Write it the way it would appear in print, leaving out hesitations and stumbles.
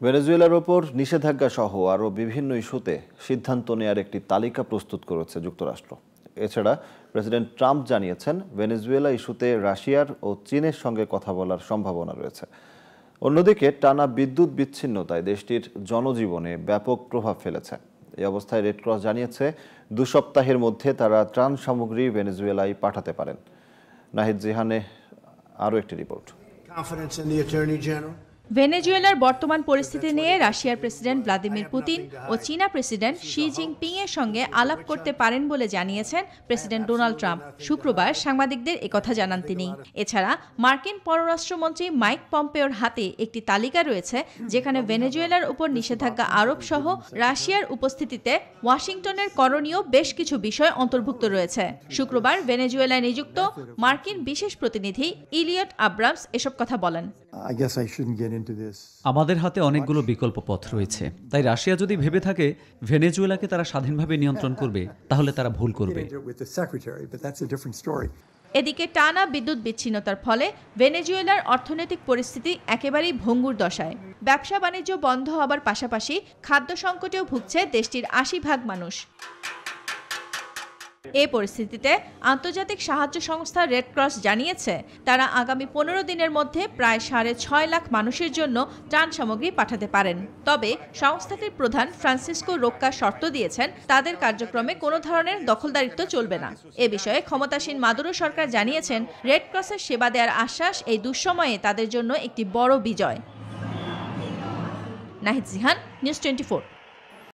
ভেনেজুয়েলার ওপর নিষেধাজ্ঞা সহ আরও বিভিন্ন ইস্যুতে সিদ্ধান্ত নেয়ার একটি তালিকা প্রস্তুত করেছে যুক্তরাষ্ট্র। এছাড়া প্রেসিডেন্ট ট্রাম্প জানিয়েছেন ভেনেজুয়েলা ইস্যুতে রাশিয়ার ও চীনের সঙ্গে কথা বলার সম্ভাবনা রয়েছে। অন্যদিকে টানা বিদ্যুৎ বিচ্ছিন্নতায় দেশটির জনজীবনে ব্যাপক প্রভাব ফেলেছে। এই অবস্থায় রেড ক্রস জানিয়েছে 2 সপ্তাহের মধ্যে তারা ত্রাণ সামগ্রী ভেনেজুয়েলায় পাঠাতে পারেন। নাহিদ জিহানে আরও একটি রিপোর্ট। ভেনেজুয়েলার বর্তমান পরিস্থিতি নিয়ে রাশিয়ার প্রেসিডেন্ট ভ্লাদিমির পুতিন ও চীনা প্রেসিডেন্ট শি জিনপিং এর সঙ্গে আলাপ করতে পারেন বলে জানিয়েছেন প্রেসিডেন্ট ডোনাল্ড ট্রাম্প। শুক্রবার সাংবাদিকদের একথা জানান তিনি। এছাড়া মার্কিন পররাষ্ট্রমন্ত্রী মাইক পম্পেওর হাতে একটি তালিকা রয়েছে, যেখানে ভেনেজুয়েলার উপর নিষেধাজ্ঞা আরোপ সহ রাশিয়ার উপস্থিতিতে ওয়াশিংটনের করণীয় বেশ কিছু বিষয় অন্তর্ভুক্ত রয়েছে। শুক্রবার ভেনেজুয়েলায় নিযুক্ত মার্কিন বিশেষ প্রতিনিধি ইলিয়ট আব্রামস এসব কথা বলেন। আমাদের হাতে অনেকগুলো বিকল্প পথ রয়েছে, তাই রাশিয়া যদি ভেবে থাকে ভেনেজুয়েলাকে তারা স্বাধীনভাবে নিয়ন্ত্রণ করবে, তাহলে তারা ভুল করবে। এদিকে টানা বিদ্যুৎ বিচ্ছিন্নতার ফলে ভেনেজুয়েলার অর্থনৈতিক পরিস্থিতি একেবারেই ভঙ্গুর দশায়। ব্যবসা বাণিজ্য বন্ধ হবার পাশাপাশি খাদ্য সংকটেও ভুগছে দেশটির 80% মানুষ। এই পরিস্থিতিতে আন্তর্জাতিক সাহায্য সংস্থা রেড ক্রস জানিয়েছে তারা আগামী 15 দিনের মধ্যে প্রায় 6.5 লাখ মানুষের জন্য ত্রাণ সামগ্রী পাঠাতে পারেন। তবে সংস্থাটির প্রধান ফ্রান্সিসকো রোক্কা শর্ত দিয়েছেন তাদের কার্যক্রমে কোনো ধরনের দখলদারিত্ব চলবে না। এ বিষয়ে ক্ষমতাসীন মাদুরো সরকার জানিয়েছেন রেড ক্রসের সেবা দেওয়ার আশ্বাস এই দুঃসময়ে তাদের জন্য একটি বড় বিজয়। নাহিদ জিহান, নিউজ 24।